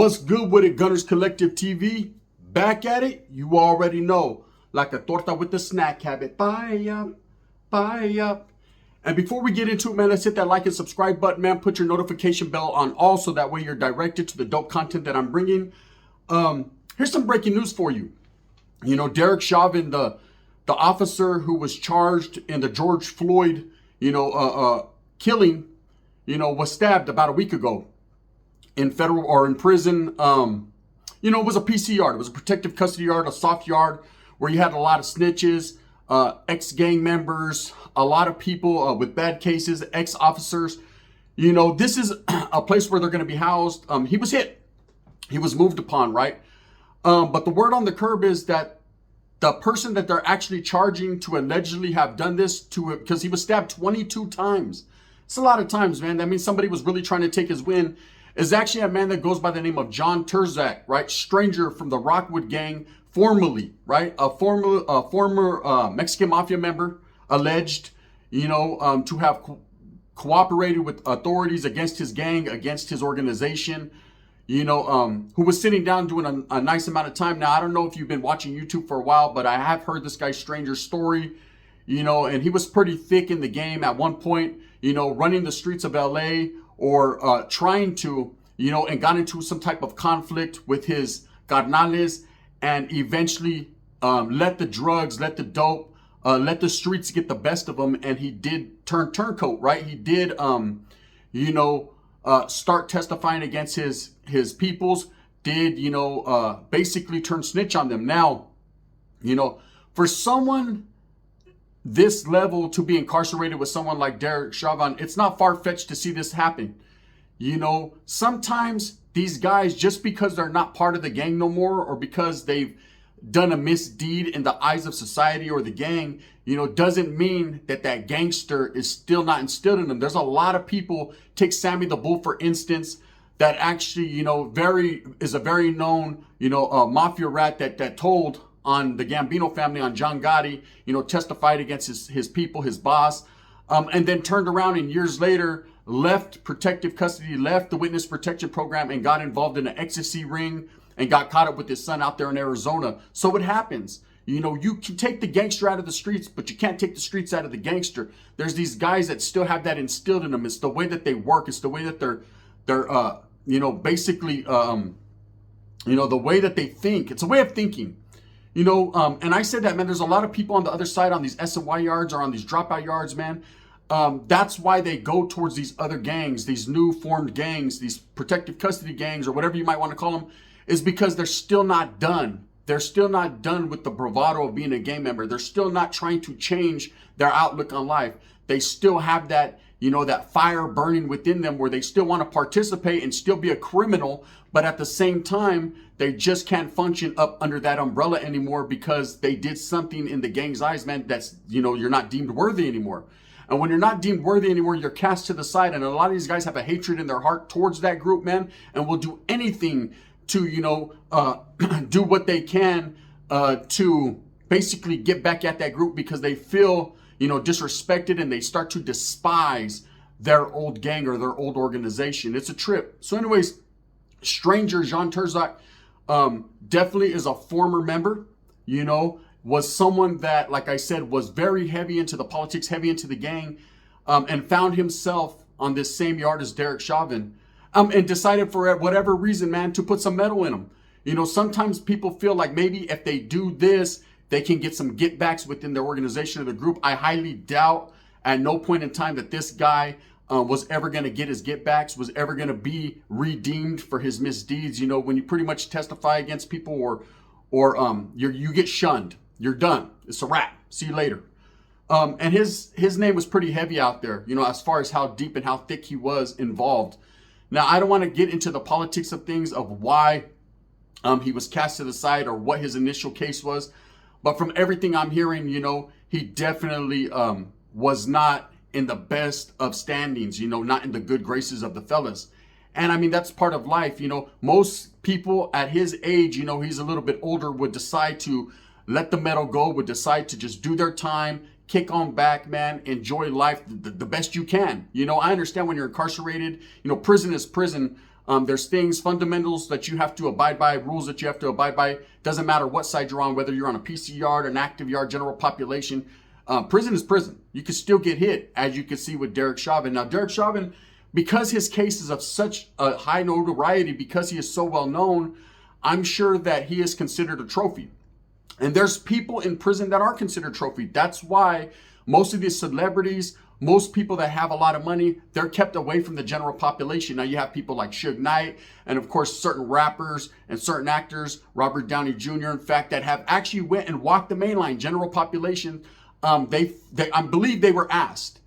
What's good with it, Gunners Collective TV? Back at it, you already know. Like a torta with the snack habit. Buy up, buy up. And before we get into it, man, let's hit that like and subscribe button, man. Put your notification bell on all so that way you're directed to the dope content that I'm bringing. Here's some breaking news for you. You know, Derek Chauvin, the officer who was charged in the George Floyd, killing, was stabbed about a week ago in federal or in prison. It was a PC yard. It was a protective custody yard, a soft yard where you had a lot of snitches, ex-gang members, a lot of people with bad cases, ex-officers. This is a place where they're going to be housed. He was hit. He was moved upon, right? But the word on the curb is that the person that they're actually charging to allegedly have done this to, because he was stabbed 22 times. It's a lot of times, man. That means somebody was really trying to take his win. Is actually a man that goes by the name of John Turscak, right? Stranger from the Rockwood gang, formerly, right? A former Mexican Mafia member, alleged, to have cooperated with authorities against his gang, against his organization, who was sitting down doing a nice amount of time. Now, I don't know if you've been watching YouTube for a while, but I have heard this guy Stranger's story, and he was pretty thick in the game at one point, running the streets of LA, or trying to, and got into some type of conflict with his carnales, and eventually let the drugs, let the dope, let the streets get the best of him, and he did turn turncoat, right? He did, start testifying against his peoples, did, basically turn snitch on them. Now, for someone this level to be incarcerated with someone like Derek Chauvin, it's not far-fetched to see this happen. Sometimes these guys, just because they're not part of the gang no more, or because they've done a misdeed in the eyes of society or the gang, doesn't mean that gangster is still not instilled in them. There's a lot of people, take Sammy the Bull, for instance, that actually, is a very known, mafia rat that told on the Gambino family, on John Gotti, testified against his people, his boss, and then turned around and years later left protective custody, left the witness protection program, and got involved in an ecstasy ring and got caught up with his son out there in Arizona. So it happens. You can take the gangster out of the streets, but you can't take the streets out of the gangster. There's these guys that still have that instilled in them. It's the way that they work. It's the way that they're basically, the way that they think. It's a way of thinking. And I said that, man, there's a lot of people on the other side on these SNY yards or on these dropout yards, man. That's why they go towards these other gangs, these new formed gangs, these protective custody gangs, or whatever you might want to call them, is because they're still not done. They're still not done with the bravado of being a gang member. They're still not trying to change their outlook on life. They still have that, that fire burning within them where they still want to participate and still be a criminal, but at the same time, they just can't function up under that umbrella anymore because they did something in the gang's eyes, man, that's, you're not deemed worthy anymore. And when you're not deemed worthy anymore, you're cast to the side. And a lot of these guys have a hatred in their heart towards that group, man, and will do anything to, do what they can to basically get back at that group because they feel, disrespected, and they start to despise their old gang or their old organization. It's a trip. So anyways, Stranger John Turscak definitely is a former member, was someone that, like I said, was very heavy into the politics, heavy into the gang, and found himself on this same yard as Derek Chauvin, and decided for whatever reason, man, to put some metal in him. Sometimes people feel like maybe if they do this, they can get some get backs within their organization or the group. I highly doubt at no point in time that this guy was ever going to get his get backs, was ever going to be redeemed for his misdeeds. When you pretty much testify against people or you get shunned, you're done. It's a wrap. See you later. And his name was pretty heavy out there, as far as how deep and how thick he was involved. Now, I don't want to get into the politics of things, of why he was cast to the side or what his initial case was. But from everything I'm hearing, he definitely was not in the best of standings, not in the good graces of the fellas. And I mean, that's part of life. Most people at his age, he's a little bit older, would decide to let the metal go, would decide to just do their time, kick on back, man, enjoy life the best you can. I understand when you're incarcerated, prison is prison. There's things, fundamentals that you have to abide by, rules that you have to abide by. Doesn't matter what side you're on, whether you're on a PC yard, an active yard, general population. Prison is prison. You can still get hit, as you can see with Derek Chauvin. Now, Derek Chauvin, because his case is of such a high notoriety, because he is so well known, I'm sure that he is considered a trophy. And there's people in prison that are considered trophy. That's why most of these celebrities, most people that have a lot of money, they're kept away from the general population. Now you have people like Suge Knight, and of course certain rappers and certain actors, Robert Downey Jr., in fact, that have actually went and walked the main line, general population. I believe they were asked.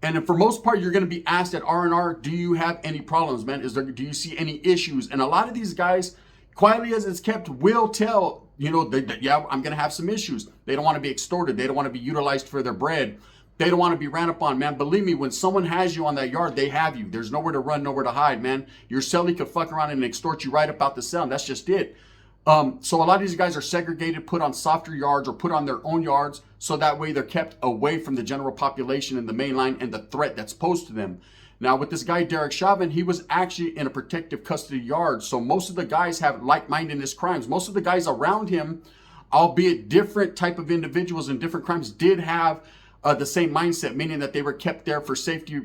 And for most part, you're going to be asked at R&R, do you have any problems, man? Do you see any issues? And a lot of these guys, quietly as it's kept, will tell, yeah, I'm going to have some issues. They don't want to be extorted. They don't want to be utilized for their bread. They don't want to be ran up on, man. Believe me, when someone has you on that yard, they have you. There's nowhere to run, nowhere to hide, man. Your cellie could fuck around and extort you right up out the cell. And that's just it. So a lot of these guys are segregated, put on softer yards or put on their own yards. So that way they're kept away from the general population and the main line and the threat that's posed to them. Now, with this guy, Derek Chauvin, he was actually in a protective custody yard. So most of the guys have like-mindedness crimes. Most of the guys around him, albeit different type of individuals and different crimes, did have the same mindset, meaning that they were kept there for safety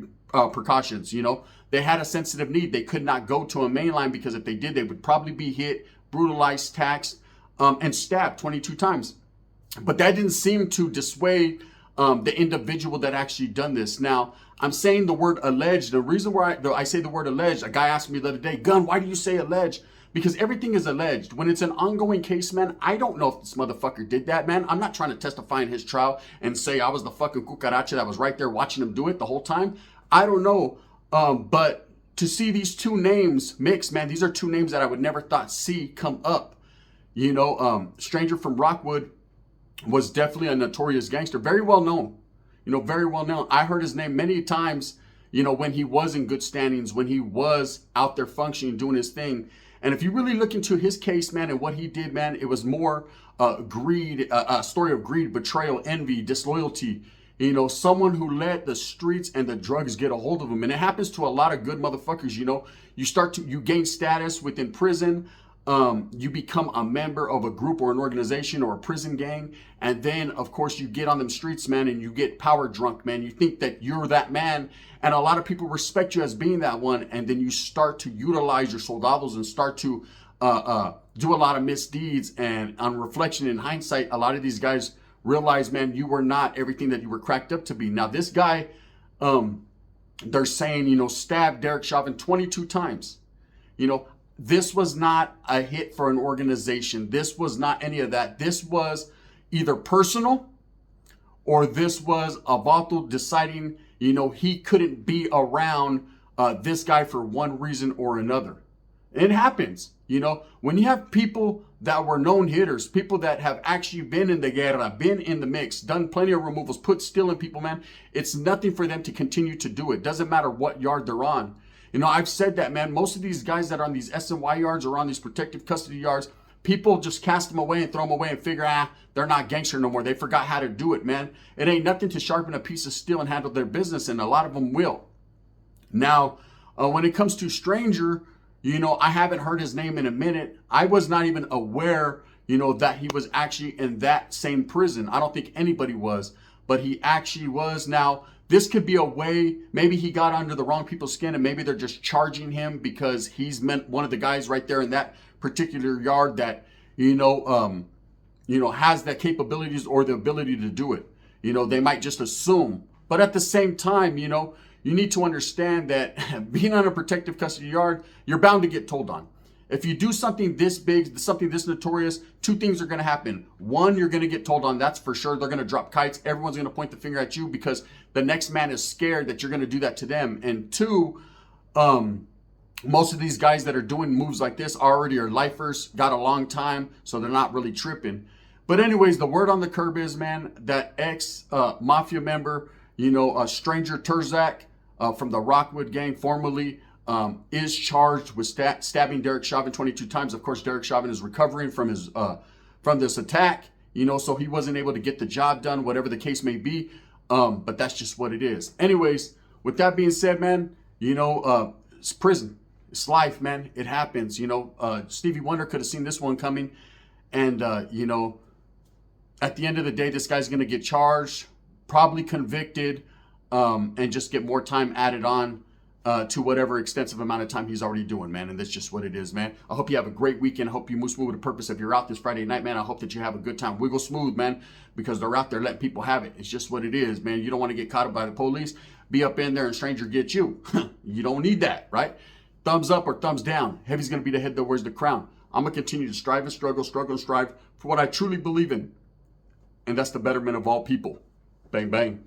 precautions. They had a sensitive need. They could not go to a main line because if they did, they would probably be hit, brutalized, taxed, and stabbed 22 times. But that didn't seem to dissuade the individual that actually done this. Now, I'm saying the word alleged. The reason why I say the word alleged, a guy asked me the other day, Gun, why do you say alleged? Because everything is alleged. When it's an ongoing case, man, I don't know if this motherfucker did that, man. I'm not trying to testify in his trial and say I was the fucking cucaracha that was right there watching him do it the whole time. I don't know. But to see these two names mixed, man, these are two names that I would never thought see come up. Stranger from Rockwood was definitely a notorious gangster, very well known. Very well known. I heard his name many times, when he was in good standings, when he was out there functioning, doing his thing. And if you really look into his case, man, and what he did, man, it was more greed, a story of greed, betrayal, envy, disloyalty. Someone who let the streets and the drugs get a hold of him. And it happens to a lot of good motherfuckers. You gain status within prison. You become a member of a group or an organization or a prison gang. And then, of course, you get on them streets, man, and you get power drunk, man. You think that you're that man. And a lot of people respect you as being that one. And then you start to utilize your soldados and start to do a lot of misdeeds. And on reflection, in hindsight, a lot of these guys realize, man, you were not everything that you were cracked up to be. Now, this guy, they're saying, stabbed Derek Chauvin 22 times. This was not a hit for an organization. This was not any of that. This was either personal or this was a Vato deciding, he couldn't be around this guy for one reason or another. It happens, when you have people that were known hitters, people that have actually been in the guerra, been in the mix, done plenty of removals, put steel in people, man. It's nothing for them to continue to do it. Doesn't matter what yard they're on. I've said that, man. Most of these guys that are on these SNY yards or on these protective custody yards, people just cast them away and throw them away and figure, they're not gangster no more. They forgot how to do it, man. It ain't nothing to sharpen a piece of steel and handle their business, and a lot of them will. Now, when it comes to Stranger, I haven't heard his name in a minute. I was not even aware, that he was actually in that same prison. I don't think anybody was, but he actually was. Now, this could be a way, maybe he got under the wrong people's skin and maybe they're just charging him because he's one of the guys right there in that particular yard that, has the capabilities or the ability to do it. They might just assume. But at the same time, you need to understand that being on a protective custody yard, you're bound to get told on. If you do something this big, something this notorious, two things are going to happen. One, you're going to get told on, that's for sure. They're going to drop kites. Everyone's going to point the finger at you because the next man is scared that you're going to do that to them. And two, most of these guys that are doing moves like this already are lifers, got a long time, so they're not really tripping. But anyways, the word on the curb is, man, that ex-Mafia member, Stranger Turscak from the Rockwood gang, formerly, is charged with stabbing Derek Chauvin 22 times. Of course, Derek Chauvin is recovering from this attack, so he wasn't able to get the job done, whatever the case may be. But that's just what it is. Anyways, with that being said, man, it's prison. It's life, man. It happens. You know, Stevie Wonder could have seen this one coming. And, you know, at the end of the day, this guy's going to get charged, probably convicted, and just get more time added on to whatever extensive amount of time he's already doing, man. And that's just what it is, man. I hope you have a great weekend. I hope you move smooth with a purpose. If you're out this Friday night, man, I hope that you have a good time. Wiggle smooth, man, because they're out there letting people have it. It's just what it is, man. You don't want to get caught up by the police, be up in there and stranger get you. You don't need that, right? Thumbs up or thumbs down. Heavy's going to be the head that wears the crown. I'm going to continue to strive and struggle and strive for what I truly believe in. And that's the betterment of all people. Bang, bang.